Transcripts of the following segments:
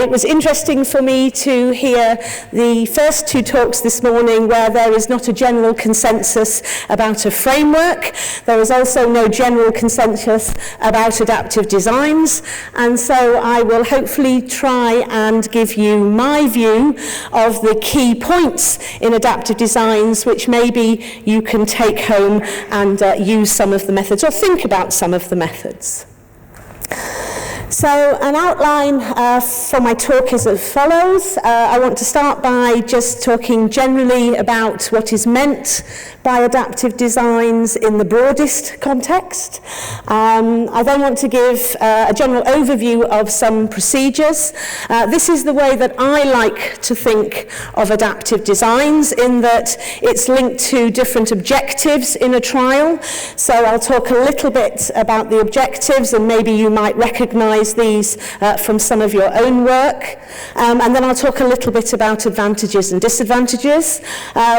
It was interesting for me to hear the first two talks this morning where there is not a general consensus about a framework. There is also no general consensus about adaptive designs, and so I will hopefully try and give you my view of the key points in adaptive designs which maybe you can take home and use some of the methods or think about some of the methods. So an outline for my talk is as follows. I want to start by just talking generally about what is meant by adaptive designs in the broadest context. I then want to give a general overview of some procedures. This is the way that I like to think of adaptive designs, in that it's linked to different objectives in a trial. So I'll talk a little bit about the objectives, and maybe you might recognize these from some of your own work. And then I'll talk a little bit about advantages and disadvantages.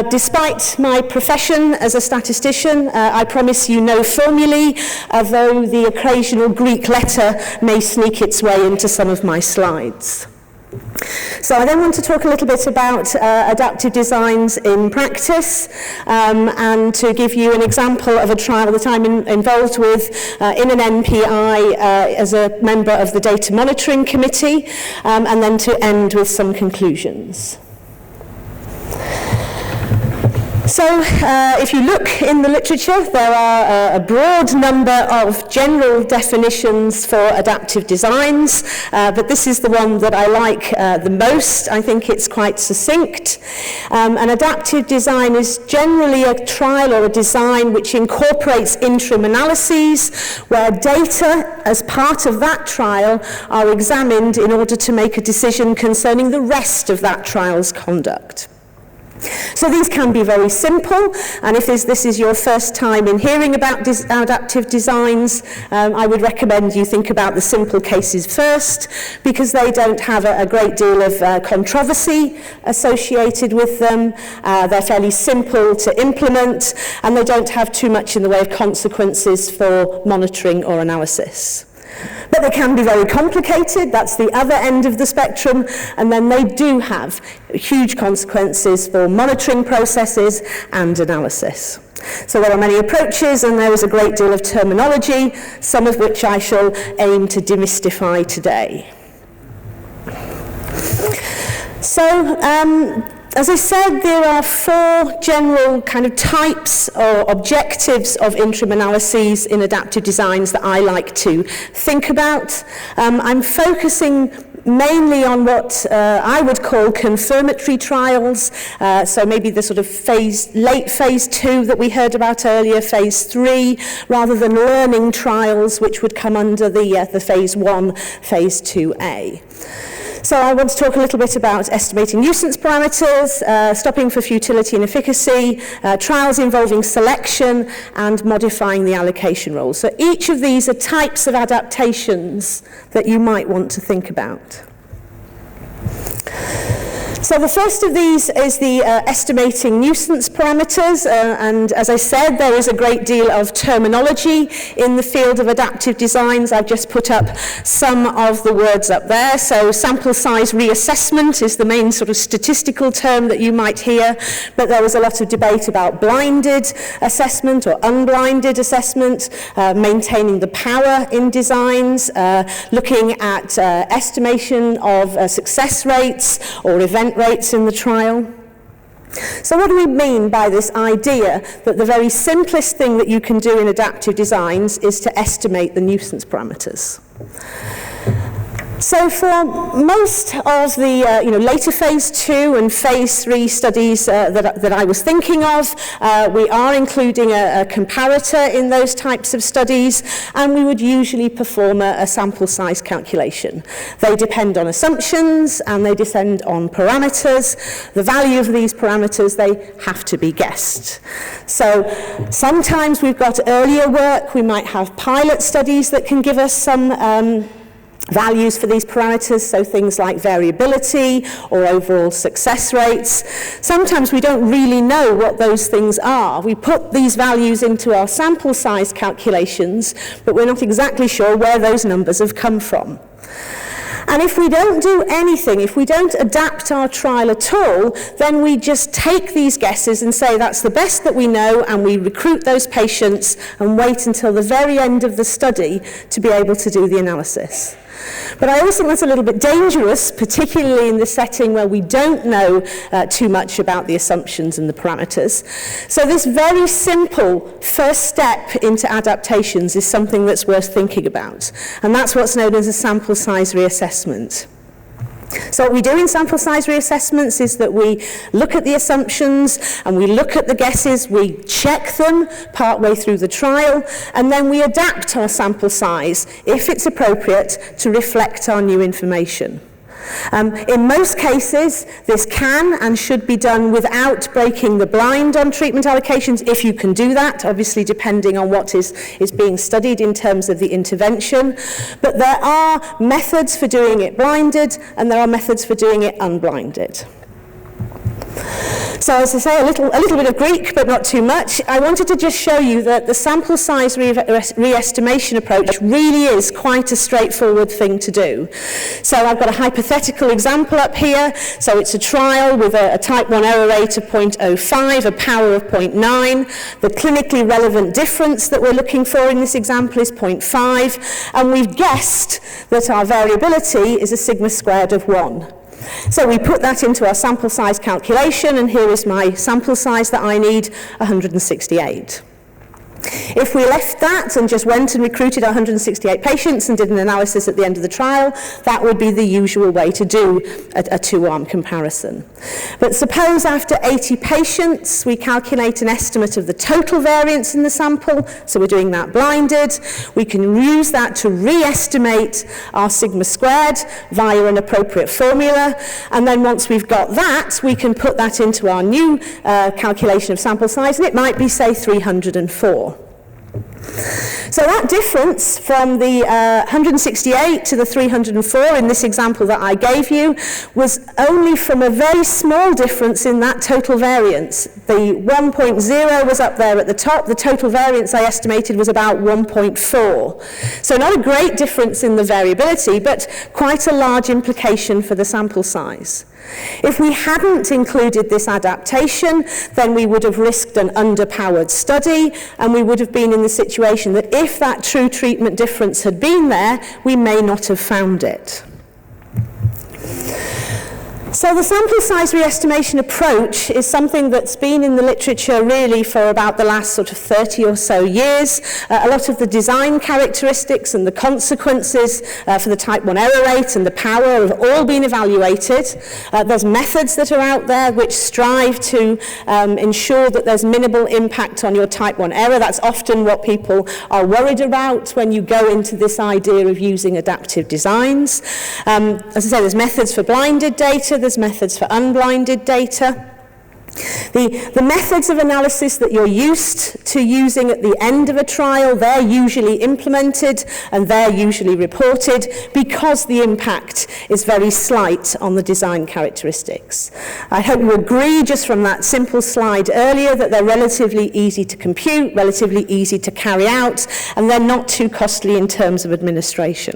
Despite my profession as a statistician, I promise you no formulae, although the occasional Greek letter may sneak its way into some of my slides. So I then want to talk a little bit about adaptive designs in practice, and to give you an example of a trial that I'm involved with in an NPI as a member of the Data Monitoring Committee, and then to end with some conclusions. So if you look in the literature, there are a broad number of general definitions for adaptive designs, but this is the one that I like the most. I think it's quite succinct. An adaptive design is generally a trial or a design which incorporates interim analyses, where data as part of that trial are examined in order to make a decision concerning the rest of that trial's conduct. So these can be very simple, and if this is your first time in hearing about adaptive designs, I would recommend you think about the simple cases first, because they don't have a great deal of controversy associated with them. They're fairly simple to implement, and they don't have too much in the way of consequences for monitoring or analysis. But they can be very complicated, that's the other end of the spectrum, and then they do have huge consequences for monitoring processes and analysis. So there are many approaches, and there is a great deal of terminology, some of which I shall aim to demystify today. So, as I said, there are four general kind of types or objectives of interim analyses in adaptive designs that I like to think about. I'm focusing mainly on what I would call confirmatory trials, so maybe the sort of late phase 2 that we heard about earlier, phase 3, rather than learning trials which would come under the phase 1, phase 2A. So I want to talk a little bit about estimating nuisance parameters, stopping for futility and efficacy, trials involving selection, and modifying the allocation rules. So each of these are types of adaptations that you might want to think about. So the first of these is the estimating nuisance parameters, and as I said, there is a great deal of terminology in the field of adaptive designs. I've just put up some of the words up there. So sample size reassessment is the main sort of statistical term that you might hear, but there was a lot of debate about blinded assessment or unblinded assessment, maintaining the power in designs, looking at estimation of success rates or event rates in the trial. So what do we mean by this idea that the very simplest thing that you can do in adaptive designs is to estimate the nuisance parameters? So for most of the later phase 2 and phase 3 studies that I was thinking of, we are including a comparator in those types of studies, and we would usually perform a sample size calculation. They depend on assumptions and they depend on parameters. The value of these parameters, they have to be guessed. So sometimes we've got earlier work, we might have pilot studies that can give us some values for these parameters, so things like variability or overall success rates. Sometimes we don't really know what those things are. We put these values into our sample size calculations, but we're not exactly sure where those numbers have come from. And if we don't do anything, if we don't adapt our trial at all, then we just take these guesses and say that's the best that we know, and we recruit those patients and wait until the very end of the study to be able to do the analysis. But I also think that's a little bit dangerous, particularly in the setting where we don't know too much about the assumptions and the parameters. So this very simple first step into adaptations is something that's worth thinking about. And that's what's known as a sample size reassessment. So what we do in sample size reassessments is that we look at the assumptions and we look at the guesses, we check them partway through the trial, and then we adapt our sample size, if it's appropriate, to reflect our new information. In most cases, this can and should be done without breaking the blind on treatment allocations, if you can do that, obviously depending on what is being studied in terms of the intervention. But there are methods for doing it blinded, and there are methods for doing it unblinded. So as I say, a little bit of Greek, but not too much. I wanted to just show you that the sample size re-estimation approach really is quite a straightforward thing to do. So I've got a hypothetical example up here. So it's a trial with a type 1 error rate of 0.05, a power of 0.9. The clinically relevant difference that we're looking for in this example is 0.5. And we've guessed that our variability is a sigma squared of 1. So we put that into our sample size calculation, and here is my sample size that I need, 168. If we left that and just went and recruited 168 patients and did an analysis at the end of the trial, that would be the usual way to do a two-arm comparison. But suppose after 80 patients, we calculate an estimate of the total variance in the sample, so we're doing that blinded. We can use that to re-estimate our sigma squared via an appropriate formula, and then once we've got that, we can put that into our new calculation of sample size, and it might be, say, 304. So that difference from the 168 to the 304 in this example that I gave you was only from a very small difference in that total variance. The 1.0 was up there at the top. The total variance I estimated was about 1.4. So not a great difference in the variability, but quite a large implication for the sample size. If we hadn't included this adaptation, then we would have risked an underpowered study, and we would have been in the situation that if that true treatment difference had been there, we may not have found it. So the sample size re-estimation approach is something that's been in the literature really for about the last sort of 30 or so years. A lot of the design characteristics and the consequences for the type 1 error rate and the power have all been evaluated. There's methods that are out there which strive to ensure that there's minimal impact on your type 1 error. That's often what people are worried about when you go into this idea of using adaptive designs. As I say, there's methods for blinded data, there's methods for unblinded data. The methods of analysis that you're used to using at the end of a trial, they're usually implemented and they're usually reported because the impact is very slight on the design characteristics. I hope you agree just from that simple slide earlier that they're relatively easy to compute, relatively easy to carry out, and they're not too costly in terms of administration.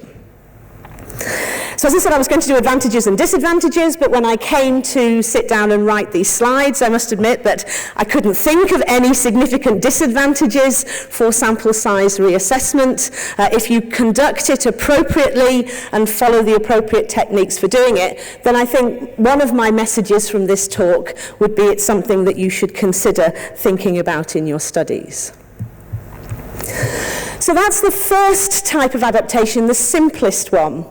So as I said, I was going to do advantages and disadvantages, but when I came to sit down and write these slides, I must admit that I couldn't think of any significant disadvantages for sample size reassessment. If you conduct it appropriately and follow the appropriate techniques for doing it, then I think one of my messages from this talk would be it's something that you should consider thinking about in your studies. So that's the first type of adaptation, the simplest one.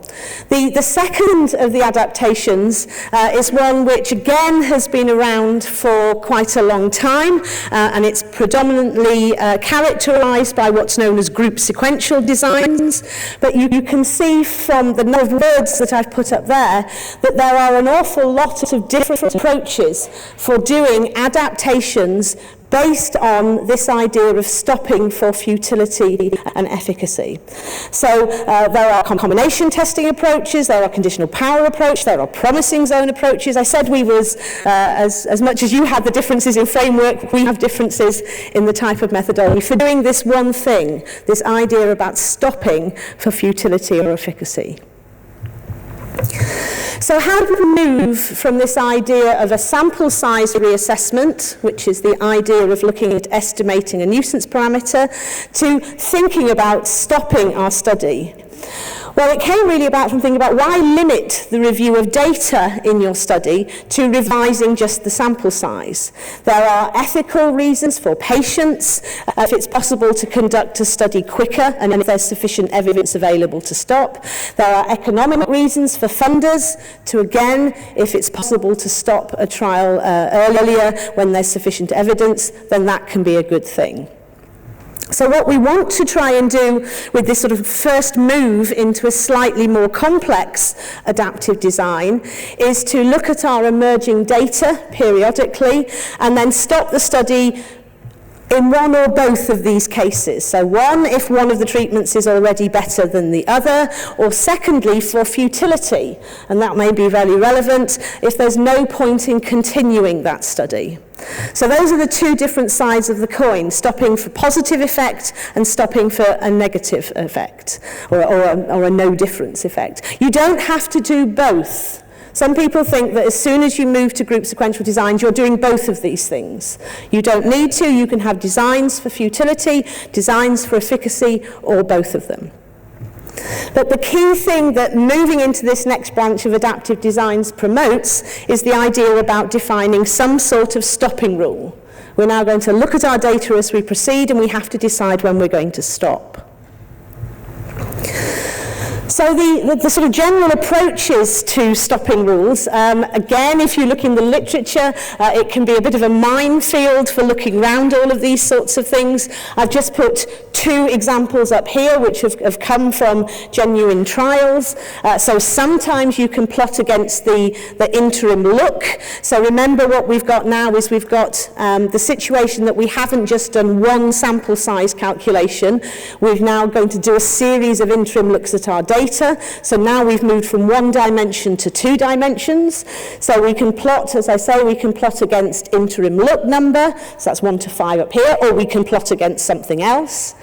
The second of the adaptations is one which again has been around for quite a long time, and it's predominantly characterized by what's known as group sequential designs. But you can see from the number of words that I've put up there that there are an awful lot of different approaches for doing adaptations based on this idea of stopping for futility and efficacy. So there are combination testing approaches, there are conditional power approach, there are promising zone approaches. I said we was, as much as you had the differences in framework, we have differences in the type of methodology for doing this one thing, this idea about stopping for futility or efficacy. So how do we move from this idea of a sample size reassessment, which is the idea of looking at estimating a nuisance parameter, to thinking about stopping our study? Well, it came really about from thinking about why limit the review of data in your study to revising just the sample size. There are ethical reasons for patients, if it's possible to conduct a study quicker and if there's sufficient evidence available to stop. There are economic reasons for funders to, again, if it's possible to stop a trial earlier when there's sufficient evidence, then that can be a good thing. So what we want to try and do with this sort of first move into a slightly more complex adaptive design is to look at our emerging data periodically and then stop the study in one or both of these cases. So one, if one of the treatments is already better than the other, or secondly, for futility, and that may be very relevant if there's no point in continuing that study. So those are the two different sides of the coin, stopping for positive effect and stopping for a negative effect, or a no difference effect. You don't have to do both. Some people think that as soon as you move to group sequential designs, you're doing both of these things. You don't need to. You can have designs for futility, designs for efficacy, or both of them. But the key thing that moving into this next branch of adaptive designs promotes is the idea about defining some sort of stopping rule. We're now going to look at our data as we proceed, and we have to decide when we're going to stop. So the sort of general approaches to stopping rules, again, if you look in the literature, it can be a bit of a minefield for looking around all of these sorts of things. I've just put two examples up here which have come from genuine trials. So sometimes you can plot against the interim look. So remember what we've got now is we've got the situation that we haven't just done one sample size calculation. We're now going to do a series of interim looks at our data. So now we've moved from one dimension to two dimensions. So we can plot, as I say, we can plot against interim look number, so that's 1 to 5 up here, or we can plot against something else.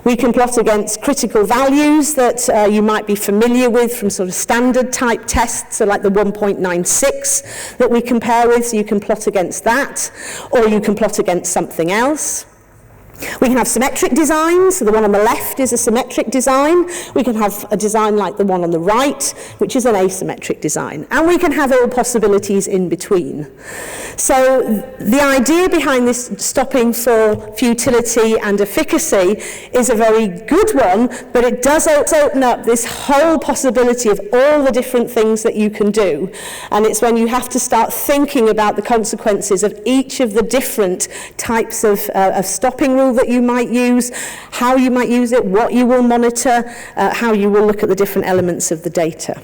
We can plot against critical values that you might be familiar with from sort of standard type tests, so like the 1.96 that we compare with, so you can plot against that, or you can plot against something else. We can have symmetric designs, so the one on the left is a symmetric design. We can have a design like the one on the right, which is an asymmetric design. And we can have all possibilities in between. So the idea behind this stopping for futility and efficacy is a very good one, but it does open up this whole possibility of all the different things that you can do. And it's when you have to start thinking about the consequences of each of the different types of stopping rules that you might use, how you might use it, what you will monitor, how you will look at the different elements of the data.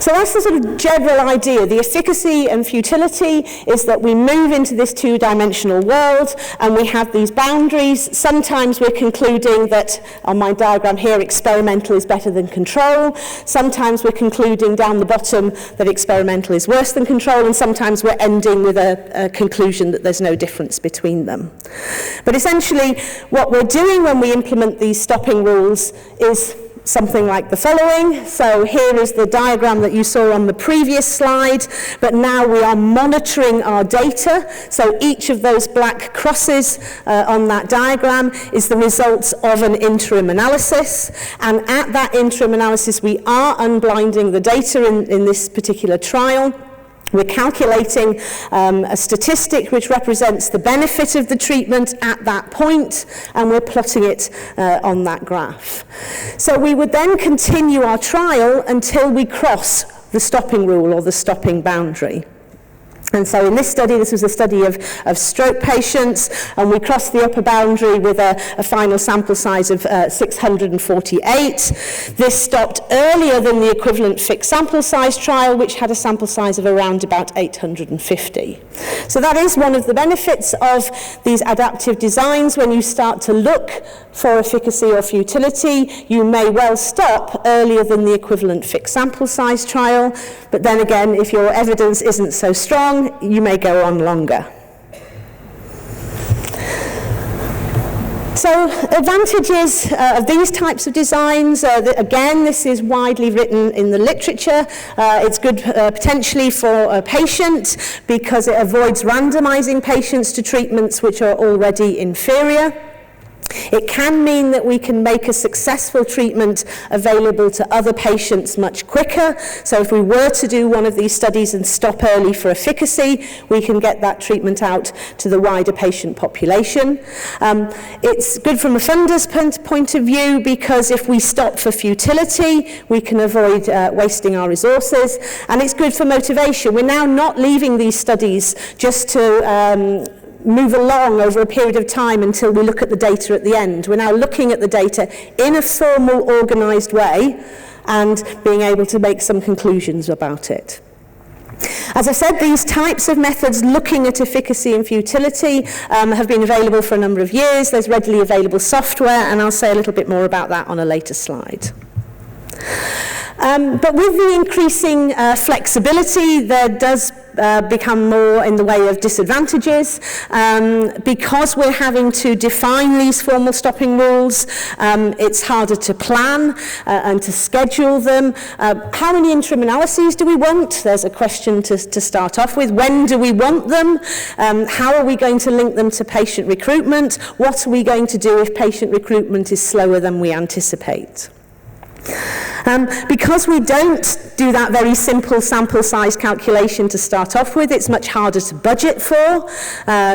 So that's the sort of general idea. The efficacy and futility is that we move into this two-dimensional world and we have these boundaries. Sometimes we're concluding that, on my diagram here, experimental is better than control. Sometimes we're concluding down the bottom that experimental is worse than control, and sometimes we're ending with a conclusion that there's no difference between them. But essentially, what we're doing when we implement these stopping rules is something like the following. So here is the diagram that you saw on the previous slide, but now we are monitoring our data. So each of those black crosses on that diagram is the results of an interim analysis. And at that interim analysis, we are unblinding the data in this particular trial. We're calculating a statistic which represents the benefit of the treatment at that point, and we're plotting it on that graph. So we would then continue our trial until we cross the stopping rule or the stopping boundary. And so in this study, this was a study of stroke patients, and we crossed the upper boundary with a final sample size of 648. This stopped earlier than the equivalent fixed sample size trial, which had a sample size of around about 850. So that is one of the benefits of these adaptive designs. When you start to look for efficacy or futility, you may well stop earlier than the equivalent fixed sample size trial, but then again, if your evidence isn't so strong, you may go on longer. So advantages of these types of designs, again, this is widely written in the literature. It's good potentially for a patient because it avoids randomizing patients to treatments which are already inferior. It can mean that we can make a successful treatment available to other patients much quicker. So if we were to do one of these studies and stop early for efficacy, we can get that treatment out to the wider patient population. It's good from a funder's point of view because if we stop for futility, we can avoid wasting our resources. And it's good for motivation. We're now not leaving these studies just to move along over a period of time until we look at the data at the end. We're now looking at the data in a formal, organised way and being able to make some conclusions about it. As I said, these types of methods looking at efficacy and futility have been available for a number of years. There's readily available software, and I'll say a little bit more about that on a later slide. But with the increasing flexibility, there does become more in the way of disadvantages. Because we're having to define these formal stopping rules, it's harder to plan and to schedule them. How many interim analyses do we want? There's a question to start off with. When do we want them? How are we going to link them to patient recruitment? What are we going to do if patient recruitment is slower than we anticipate? Because we don't do that very simple sample size calculation to start off with, it's much harder to budget for.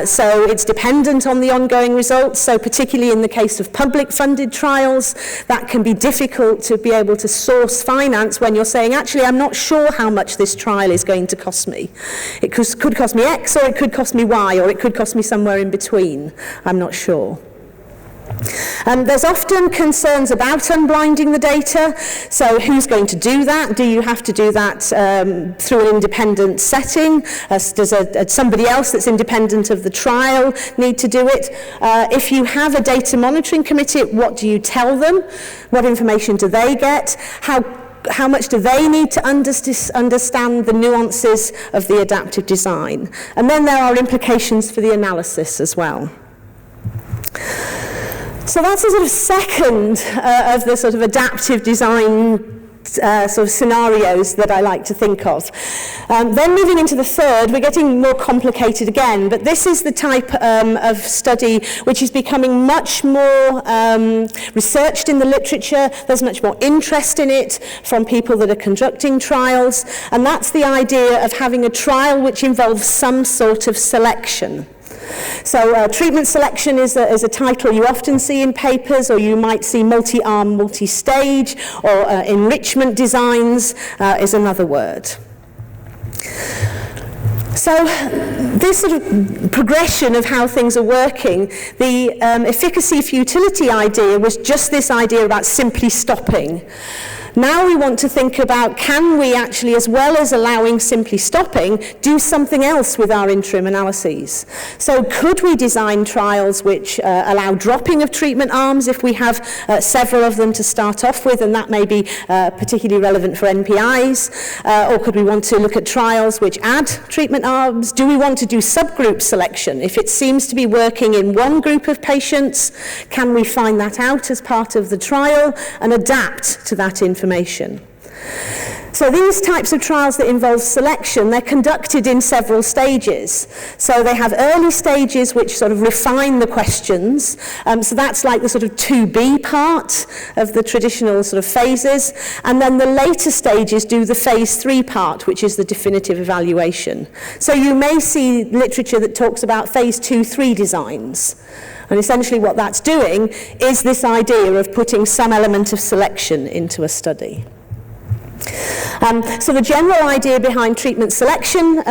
So it's dependent on the ongoing results. So particularly in the case of public funded trials, that can be difficult to be able to source finance when you're saying, actually, I'm not sure how much this trial is going to cost me. It could cost me X, or it could cost me Y, or it could cost me somewhere in between. I'm not sure. There's often concerns about unblinding the data. So who's going to do that? Do you have to do that through an independent setting? Does somebody else that's independent of the trial need to do it? If you have a data monitoring committee, what do you tell them? What information do they get? How much do they need to understand the nuances of the adaptive design? And then there are implications for the analysis as well. So that's a sort of second of the sort of adaptive design sort of scenarios that I like to think of. Then moving into the third, we're getting more complicated again, but this is the type of study which is becoming much more researched in the literature. There's much more interest in it from people that are conducting trials, and that's the idea of having a trial which involves some sort of selection. So treatment selection is a title you often see in papers, or you might see multi-arm, multi-stage, or enrichment designs is another word. So this sort of progression of how things are working, the efficacy-futility idea was just this idea about simply stopping. Now we want to think about, can we actually, as well as allowing simply stopping, do something else with our interim analyses? So could we design trials which allow dropping of treatment arms if we have several of them to start off with, and that may be particularly relevant for NPIs? Or could we want to look at trials which add treatment arms? Do we want to do subgroup selection? If it seems to be working in one group of patients, can we find that out as part of the trial and adapt to that information? So these types of trials that involve selection, they're conducted in several stages. So they have early stages which sort of refine the questions. So that's like the sort of 2B part of the traditional sort of phases. And then the later stages do the phase 3 part, which is the definitive evaluation. So you may see literature that talks about phase 2-3 designs. And essentially what that's doing is this idea of putting some element of selection into a study. So the general idea behind treatment selection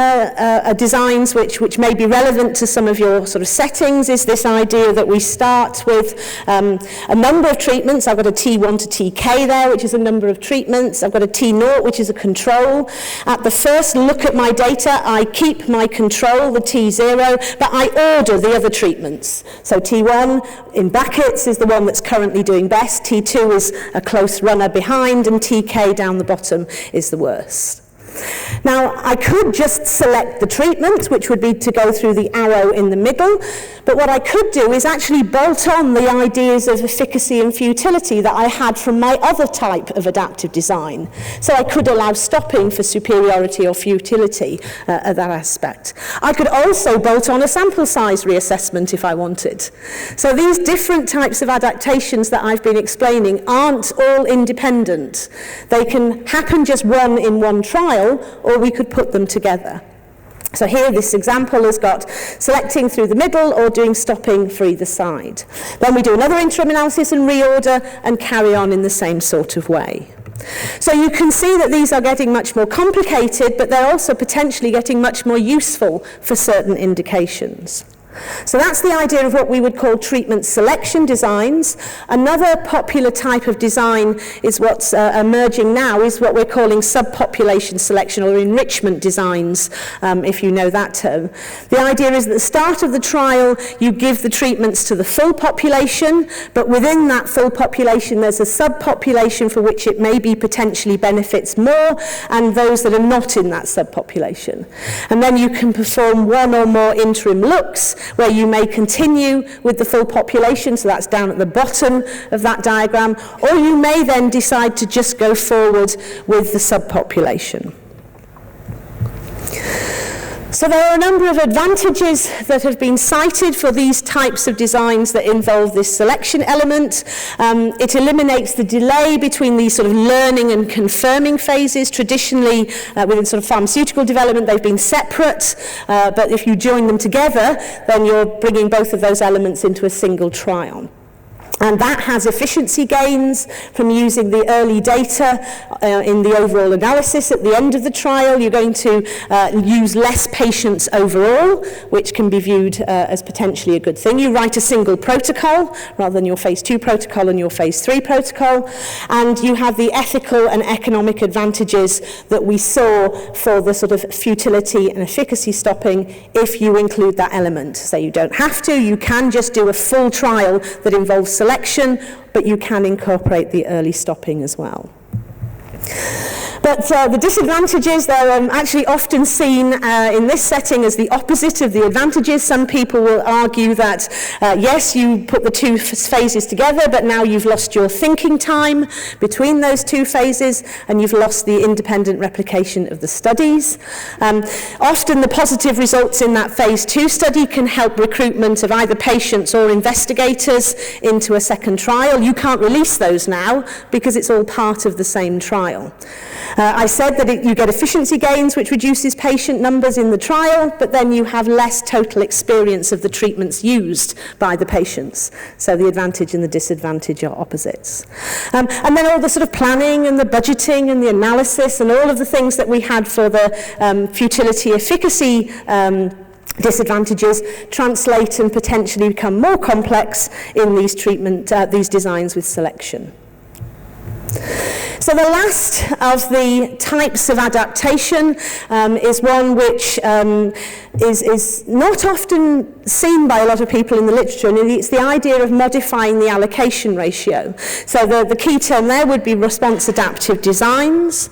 designs which may be relevant to some of your sort of settings is this idea that we start with a number of treatments. I've got a T1 to TK there, which is a number of treatments. I've got a T0, which is a control. At the first look at my data, I keep my control, the T0, but I order the other treatments. So T1 in brackets is the one that's currently doing best. T2 is a close runner behind, and TK down the bottom is the worst. Now, I could just select the treatment, which would be to go through the arrow in the middle, but what I could do is actually bolt on the ideas of efficacy and futility that I had from my other type of adaptive design. So I could allow stopping for superiority or futility at that aspect. I could also bolt on a sample size reassessment if I wanted. So these different types of adaptations that I've been explaining aren't all independent. They can happen just one in one trial, or we could put them together. So here this example has got selecting through the middle or doing stopping for either side. Then we do another interim analysis and reorder and carry on in the same sort of way. So you can see that these are getting much more complicated, but they're also potentially getting much more useful for certain indications. So that's the idea of what we would call treatment selection designs. Another popular type of design is what's emerging now, is what we're calling subpopulation selection or enrichment designs, if you know that term. The idea is at the start of the trial, you give the treatments to the full population, but within that full population, there's a subpopulation for which it maybe potentially benefits more, and those that are not in that subpopulation. And then you can perform one or more interim looks, where you may continue with the full population, so that's down at the bottom of that diagram, or you may then decide to just go forward with the subpopulation. So there are a number of advantages that have been cited for these types of designs that involve this selection element. It eliminates the delay between these sort of learning and confirming phases. Traditionally, within sort of pharmaceutical development, they've been separate, but if you join them together, then you're bringing both of those elements into a single trial. And that has efficiency gains from using the early data in the overall analysis. At the end of the trial, you're going to use less patients overall, which can be viewed as potentially a good thing. You write a single protocol rather than your phase 2 protocol and your phase 3 protocol. And you have the ethical and economic advantages that we saw for the sort of futility and efficacy stopping if you include that element. So you don't have to, you can just do a full trial that involves selection, but you can incorporate the early stopping as well. But the disadvantages, they're actually often seen in this setting as the opposite of the advantages. Some people will argue that, yes, you put the two phases together, but now you've lost your thinking time between those two phases, and you've lost the independent replication of the studies. Often the positive results in that phase 2 study can help recruitment of either patients or investigators into a second trial. You can't release those now because it's all part of the same trial. I said that you get efficiency gains, which reduces patient numbers in the trial, but then you have less total experience of the treatments used by the patients. So the advantage and the disadvantage are opposites. And then all the sort of planning and the budgeting and the analysis and all of the things that we had for the futility efficacy disadvantages translate and potentially become more complex in these these designs with selection. So the last of the types of adaptation is one which is not often seen by a lot of people in the literature, and it's the idea of modifying the allocation ratio. So the key term there would be response adaptive designs.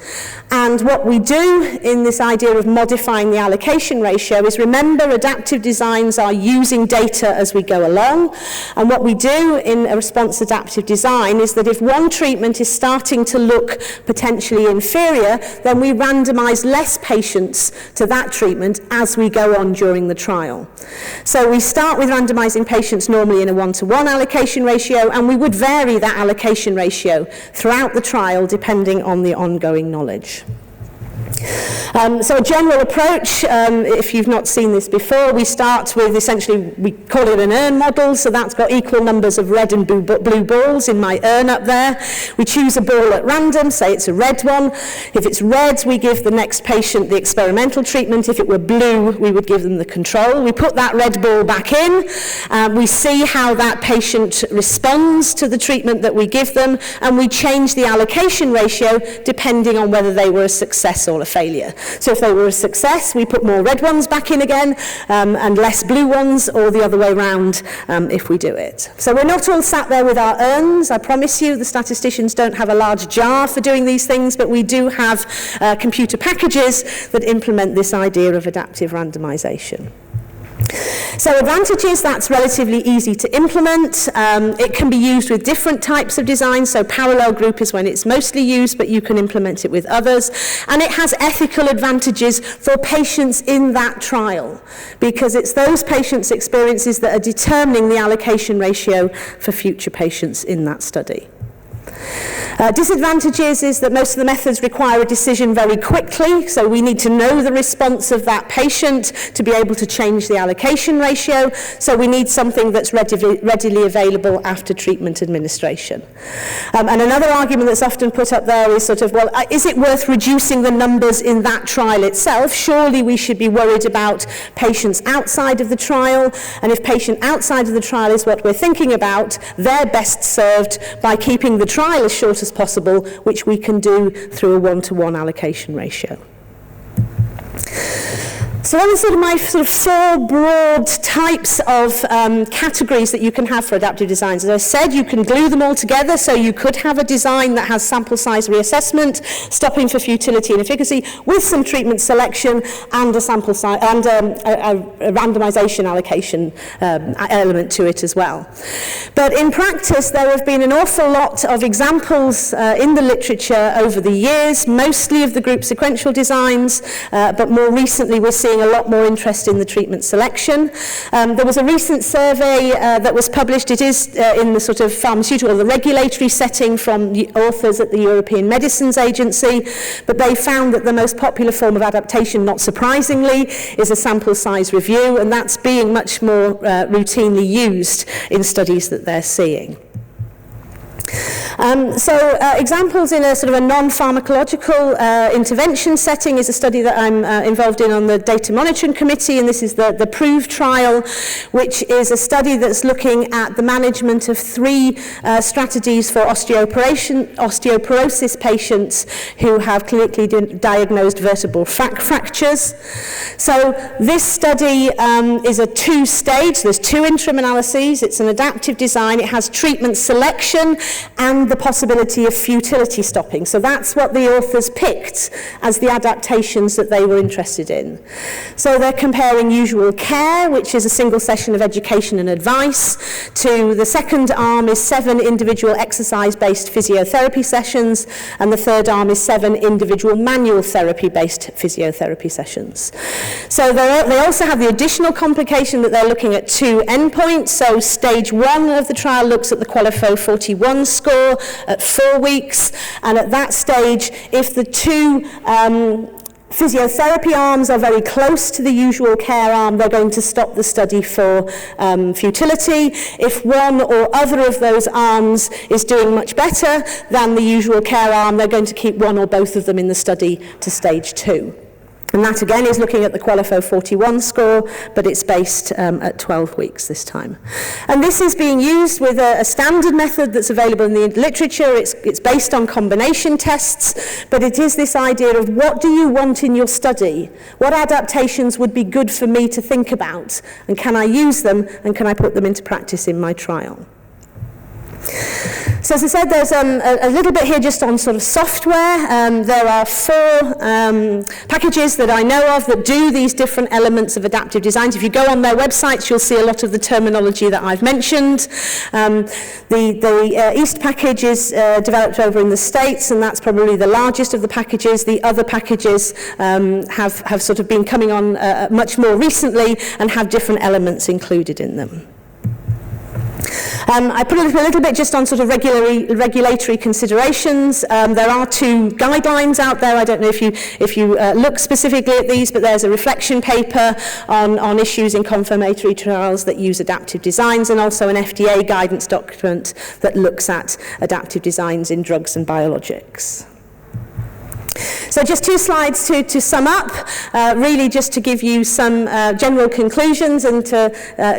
And what we do in this idea of modifying the allocation ratio is, remember, adaptive designs are using data as we go along. And what we do in a response adaptive design is that if one treatment is starting to look potentially inferior, then we randomize less patients to that treatment as we go on during the trial. So we start with randomizing patients normally in a 1-to-1 allocation ratio, and we would vary that allocation ratio throughout the trial depending on the ongoing knowledge. So a general approach, if you've not seen this before, we start with essentially, we call it an urn model, so that's got equal numbers of red and blue balls in my urn up there. We choose a ball at random, say it's a red one. If it's red, we give the next patient the experimental treatment. If it were blue, we would give them the control. We put that red ball back in, we see how that patient responds to the treatment that we give them, and we change the allocation ratio depending on whether they were a success or or a failure. So if they were a success, we put more red ones back in again and less blue ones, or the other way around if we do it. So we're not all sat there with our urns. I promise you the statisticians don't have a large jar for doing these things, but we do have computer packages that implement this idea of adaptive randomization. So advantages, that's relatively easy to implement. It can be used with different types of design, so parallel group is when it's mostly used, but you can implement it with others. And it has ethical advantages for patients in that trial, because it's those patients' experiences that are determining the allocation ratio for future patients in that study. Disadvantages is that most of the methods require a decision very quickly, so we need to know the response of that patient to be able to change the allocation ratio, so we need something that's readily available after treatment administration. And another argument that's often put up there is sort of, well, is it worth reducing the numbers in that trial itself? Surely we should be worried about patients outside of the trial, and if patient outside of the trial is what we're thinking about, they're best served by keeping the trial as short as possible, which we can do through a one-to-one allocation ratio. So those are my four broad types of categories that you can have for adaptive designs. As I said, you can glue them all together, so you could have a design that has sample size reassessment, stopping for futility and efficacy, with some treatment selection and a sample size and a randomization allocation element to it as well. But in practice, there have been an awful lot of examples in the literature over the years, mostly of the group sequential designs, but more recently we're seeing a lot more interest in the treatment selection. There was a recent survey that was published. It is in the sort of pharmaceutical, the regulatory setting, from the authors at the European Medicines Agency, but they found that the most popular form of adaptation, not surprisingly, is a sample size review, and that's being much more routinely used in studies that they're seeing. Examples in a sort of a non-pharmacological intervention setting is a study that I'm involved in on the data monitoring committee, and this is the PROVE trial, which is a study that's looking at the management of 3 strategies for osteoporosis patients who have clinically diagnosed vertebral fractures. So this study is a 2-stage, there's 2 interim analyses, it's an adaptive design, it has treatment selection and the possibility of futility stopping. So that's what the authors picked as the adaptations that they were interested in. So they're comparing usual care, which is a single session of education and advice, to the second arm is 7 individual exercise-based physiotherapy sessions, and the third arm is 7 individual manual therapy-based physiotherapy sessions. So they also have the additional complication that they're looking at 2 endpoints. So stage 1 of the trial looks at the Qualifo 41 score at 4 weeks, and at that stage, if the 2 physiotherapy arms are very close to the usual care arm, they're going to stop the study for futility. If one or other of those arms is doing much better than the usual care arm, they're going to keep one or both of them in the study to stage 2. And that again is looking at the Qualifo 41 score, but it's based at 12 weeks this time. And this is being used with a standard method that's available in the literature. It's based on combination tests, but it is this idea of what do you want in your study? What adaptations would be good for me to think about? And can I use them, and can I put them into practice in my trial? So as I said, there's a little bit here just on sort of software. There are 4 packages that I know of that do these different elements of adaptive designs. If you go on their websites, you'll see a lot of the terminology that I've mentioned. The East package is developed over in the States, and that's probably the largest of the packages. The other packages have sort of been coming on much more recently and have different elements included in them. I put a little bit just on sort of regulatory considerations. There are 2 guidelines out there. I don't know if you look specifically at these, but there's a reflection paper on issues in confirmatory trials that use adaptive designs, and also an FDA guidance document that looks at adaptive designs in drugs and biologics. So just 2 slides to sum up, really just to give you some general conclusions and to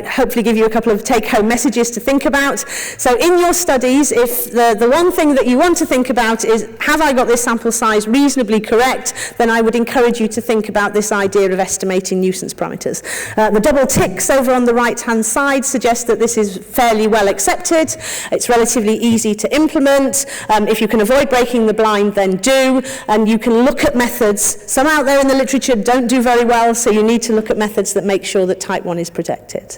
hopefully give you a couple of take-home messages to think about. So in your studies, if the one thing that you want to think about is, have I got this sample size reasonably correct, then I would encourage you to think about this idea of estimating nuisance parameters. The double ticks over on the right-hand side suggest that this is fairly well accepted. It's relatively easy to implement. If you can avoid breaking the blind, then do. And you can look at methods. Some out there in the literature don't do very well, so you need to look at methods that make sure that type 1 is protected.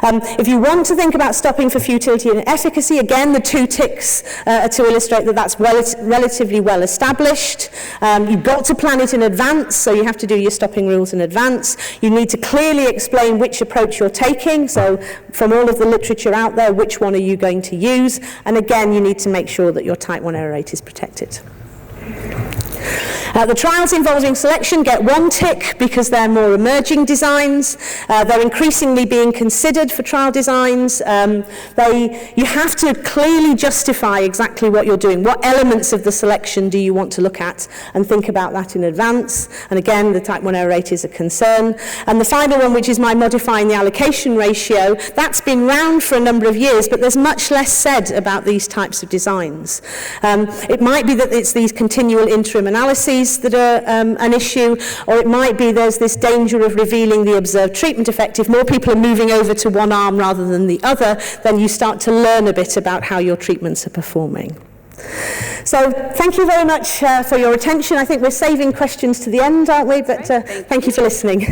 If you want to think about stopping for futility and efficacy, again, the 2 ticks are to illustrate that that's relatively well established. You've got to plan it in advance, so you have to do your stopping rules in advance. You need to clearly explain which approach you're taking, so from all of the literature out there, which one are you going to use? And again, you need to make sure that your type 1 error rate is protected. The trials involving selection get 1 tick because they're more emerging designs. They're increasingly being considered for trial designs. You have to clearly justify exactly what you're doing. What elements of the selection do you want to look at, and think about that in advance. And again, the type 1 error rate is a concern. And the final one, which is my modifying the allocation ratio, that's been round for a number of years, but there's much less said about these types of designs. It might be that it's these continual interim analyses that are an issue, or it might be there's this danger of revealing the observed treatment effect. If more people are moving over to one arm rather than the other, then you start to learn a bit about how your treatments are performing. So thank you very much for your attention. I think we're saving questions to the end, aren't we? But thank you for listening.